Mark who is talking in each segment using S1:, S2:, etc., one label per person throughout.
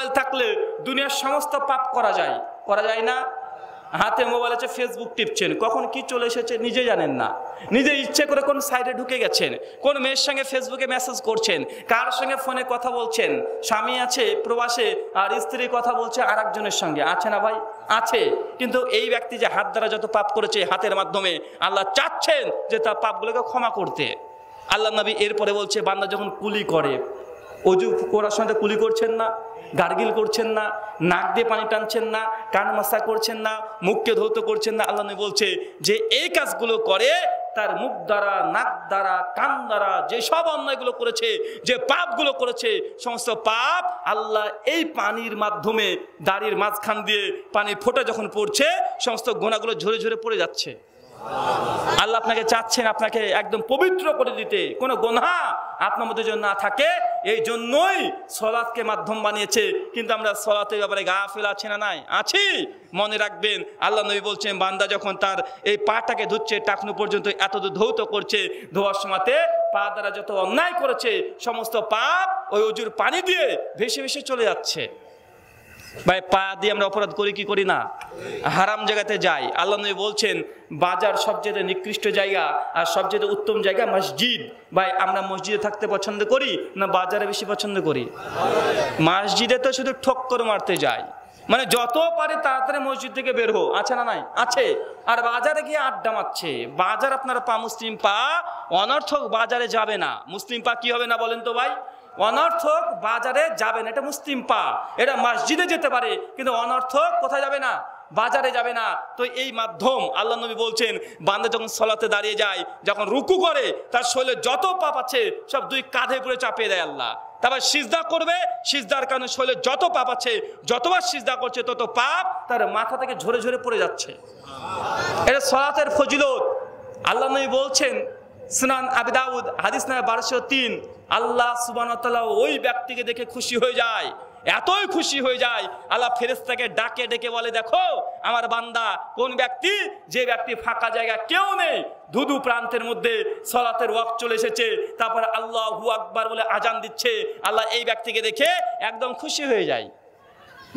S1: Mobile থাকলে দুনিয়ার সমস্ত পাপ করা যায় না? হাতে মোবাইল আছে, ফেসবুক টিপছেন, কখন কি চলে এসেছে নিজে জানেন না, নিজে ইচ্ছে করে কোন সাইডে ঢুকে গেছেন, কোন মেয়ের সঙ্গে ফেসবুকে মেসেজ করছেন, কার সঙ্গে ফোনে কথা বলছেন, স্বামী আছে প্রবাসে আর স্ত্রী কথা বলছে আর একজনের সঙ্গে, আছে না ভাই? আছে। কিন্তু এই ব্যক্তি যে হাত দ্বারা যত পাপ করেছে হাতের মাধ্যমে, আল্লাহ চাচ্ছেন যে তার পাপগুলোকে ক্ষমা করতে। আল্লাহ নবী এরপরে বলছে, বান্দা যখন কুলি করে, অজু করার সময় কুলি করছেন না, গার্গিল করছেন না, নাক দিয়ে পানি টানছেন না, কান মাসা করছেন না, মুখকে ধৌত করছেন না, আল্লাহ নবী বলছে যে এই কাজগুলো করে তার মুখ দ্বারা, নাক দ্বারা, কান দ্বারা যে সব অন্যায়গুলো করেছে, যে পাপগুলো করেছে, সমস্ত পাপ আল্লাহ এই পানির মাধ্যমে দাড়ির মাঝখান দিয়ে পানির ফোঁটা যখন পড়ছে সমস্ত গুনাহগুলো ঝরে ঝরে পড়ে যাচ্ছে। আল্লাহ আপনাকে চাচ্ছেন আপনাকে একদম পবিত্র করে দিতে, কোনো গুনাহ আপনার মধ্যে যেন না থাকে। এই জন্যই সলাতকে মাধ্যম বানিয়েছে। কিন্তু আমরা সলাতের ব্যাপারে গাফিল আছি না? নাই, আছি। মনে রাখবেন, আল্লাহ নবী বলছেন বান্দা যখন তার এই পাটাকে ধুচ্ছে, টাকনু পর্যন্ত এতদূর ধৌত করছে, ধোয়ার সময়তে পা দ্বারা যত অন্যায় করেছে সমস্ত পাপ ওই অজুর পানি দিয়ে ভেসে ভেসে চলে যাচ্ছে। ভাই, পা দিয়ে আমরা অপরাধ করি কি করি না? হারাম জায়গাতে যাই। আল্লাহ নবী বলছেন বাজার সবচেয়ে নিকৃষ্ট জায়গা আর সবচেয়ে উত্তম জায়গা মসজিদ। ভাই, আমরা মসজিদে থাকতে পছন্দ করি না বাজারে বেশি পছন্দ করি? মসজিদে তো শুধু ঠক করে মারতে যাই, মানে যত পারে তাড়াতাড়ি মসজিদ থেকে বের হো, আছে না? নাই, আছে। আর বাজারে গিয়ে আড্ডা মারছে। বাজার আপনারা পা, মুসলিম পা অনর্থক বাজারে যাবে না। মুসলিম পা কি হবে না বলেন তো ভাই? অনর্থক বাজারে যাবে না। এটা মুসলিম পা, এটা মসজিদে যেতে পারে, কিন্তু অনর্থক কোথায় যাবে না? বাজারে যাবে না। তো এই মাধ্যম আল্লাহ নবী বলছেন বান্দা যখন সলাতে দাঁড়িয়ে যায়, যখন রুকু করে, তার শরীরে যত পাপ আছে সব দুই কাঁধে পুরো চাপিয়ে দেয় আল্লাহ। তারপর সিজদা করবে, সিজদার কারণে শরীরে যত পাপ আছে, যতবার সিজদা করছে তত পাপ তার মাথা থেকে ঝরে ঝরে পড়ে যাচ্ছে। এটা সলাতের ফজিলত। আল্লাহ নবী বলছেন সুনান আবি দাউদ হাদিস নাম্বার 1203, আল্লাহ সুবহানাহু ওয়া তাআলা ওই ব্যক্তিকে দেখে খুশি হয়ে যায়, এতই খুশি হয়ে যায় আল্লাহ ফেরেশতাকে ডাকে ডেকে বলে, দেখো আমার বান্দা কোন ব্যক্তি, যে ব্যক্তি ফাঁকা জায়গা কেউ নেই, ধুধু প্রান্তের মধ্যে সালাতের ওয়াক্ত চলে এসেছে, তারপর আল্লাহু আকবার বলে আজান দিচ্ছে, আল্লাহ এই ব্যক্তিকে দেখে একদম খুশি হয়ে যায়।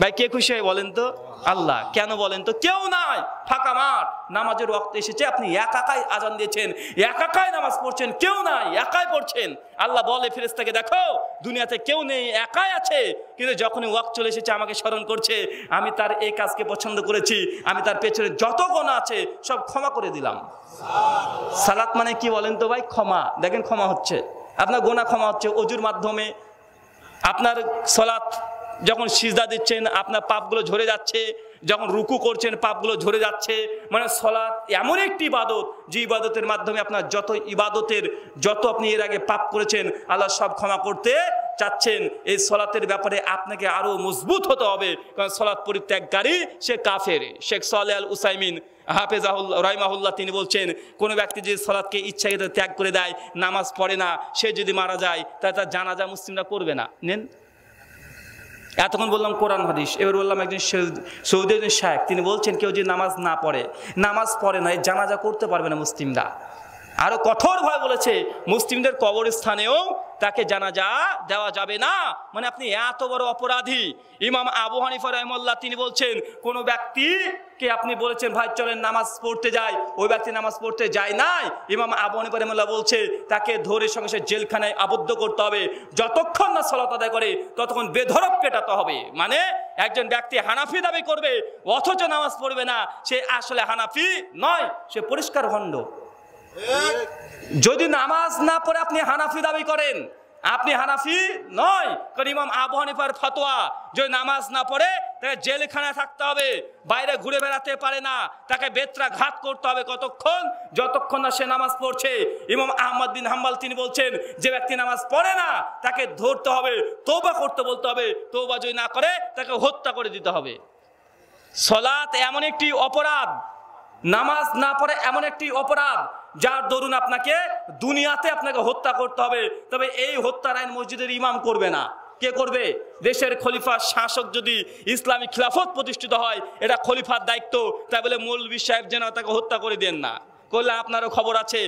S1: ভাই, কে খুশি হয় বলেন তো? আল্লাহ। কেন বলেন তো? কেউ নাই, ফাঁকা মাঠ, নামাজের ওয়াক্ত এসেছে, আপনি একাই আজান দিয়েছেন, একাই নামাজ পড়ছেন, কেউ নাই, একাই পড়ছেন। আল্লাহ বলে ফেরেশতাকে, দেখো দুনিয়াতে কেউ নেই, একাই আছে, কিন্তু যখনই ওয়াক্ত চলে এসেছে আমাকে স্মরণ করছে, আমি তার এই কাজকে পছন্দ করেছি, আমি তার পেছনে যত গুনাহ আছে সব ক্ষমা করে দিলাম। সালাত মানে কি বলেন তো ভাই? ক্ষমা। দেখেন, ক্ষমা হচ্ছে, আপনার গুনাহ ক্ষমা হচ্ছে অজুর মাধ্যমে। আপনার সালাত যখন সিজদা দিচ্ছেন আপনার পাপগুলো ঝরে যাচ্ছে, যখন রুকু করছেন পাপগুলো ঝরে যাচ্ছে। মানে সালাত এমন একটি ইবাদত, যে ইবাদতের মাধ্যমে আপনার যত আপনি এর আগে পাপ করেছেন আল্লাহ সব ক্ষমা করতে চাচ্ছেন। এই সালাতের ব্যাপারে আপনাকে আরো মজবুত হতে হবে, কারণ সালাত পরিত্যাগকারী সে কাফের। শেখ সালেহ আল উসাইমিন হাফেজাহুল্লাহ রাহিমাহুল্লাহ তিনি বলছেন, কোনো ব্যক্তি যদি সালাতকে ইচ্ছাকৃত ত্যাগ করে দেয়, নামাজ পড়ে না, সে যদি মারা যায় তাহলে তার জানাজা মুসলিমরা করবে না। নেন, এতক্ষণ বললাম কোরআন হাদিস, এবার বললাম একজন সৌদি একজন শায়েখ, তিনি বলছেন কেউ যদি নামাজ পড়ে না, এই জানাজা করতে পারবে না মুসলিমরা। আরো কঠোর ভাবে বলেছে মুসলিমদের কবরস্থানেও তাকে জানাজা দেওয়া যাবে না। মানে আপনি এত বড় অপরাধী। ইমাম আবু হানিফা রাহিমাহুল্লাহ তিনি বলছেন, কোন ব্যক্তিকে আপনি বলেছেন ভাই চলেন নামাজ পড়তে যাই, ওই ব্যক্তি নামাজ পড়তে যায় নাই, ইমাম আবু হানিফা রাহিমাহুল্লাহ বলছে তাকে ধরে সঙ্গে সঙ্গে জেলখানায় আবদ্ধ করতে হবে, যতক্ষণ না সালাত আদায় করে ততক্ষণ বেধড়ক পেটাতে হবে। মানে একজন ব্যক্তি হানাফি দাবি করবে অথচ নামাজ পড়বে না, সে আসলে হানাফি নয়, সে পরিষ্কার ভণ্ড। যদি নামাজ না পড়ে আপনি হানাফি দাবি করেন, আপনি হানাফি নয়। কারণ ইমাম আবু হানিফার ফতোয়া, যদি নামাজ না পড়ে তাকে জেলখানায় থাকতে হবে, বাইরে ঘুরে বেড়াতে পারে না, তাকে বেত্রাঘাত করতে হবে কতক্ষণ, যতক্ষণ না সে নামাজ পড়ছে। ইমাম আহমদ বিন হাম্বল তিনি বলছেন, যে ব্যক্তি নামাজ পড়ে না তাকে ধরতে হবে, তওবা করতে বলতে হবে, তওবা যদি না করে তাকে হত্যা করে দিতে হবে। সালাত এমন একটি অপরাধ, নামাজ না পড়ে এমন একটি অপরাধ যার দরুন আপনাকে দুনিয়াতে আপনাকে হত্যা করতে হবে। তবে এই হত্যার আইন মসজিদের ইমাম করবে না। কে করবে? দেশের খলিফা শাসক যদি ইসলামী খিলাফত প্রতিষ্ঠিত হয়, এটা খলিফার দায়িত্ব। তাই বলে মৌলভী সাহেব যেন তাকে হত্যা করে দেন না, করলে আপনারও খবর আছে।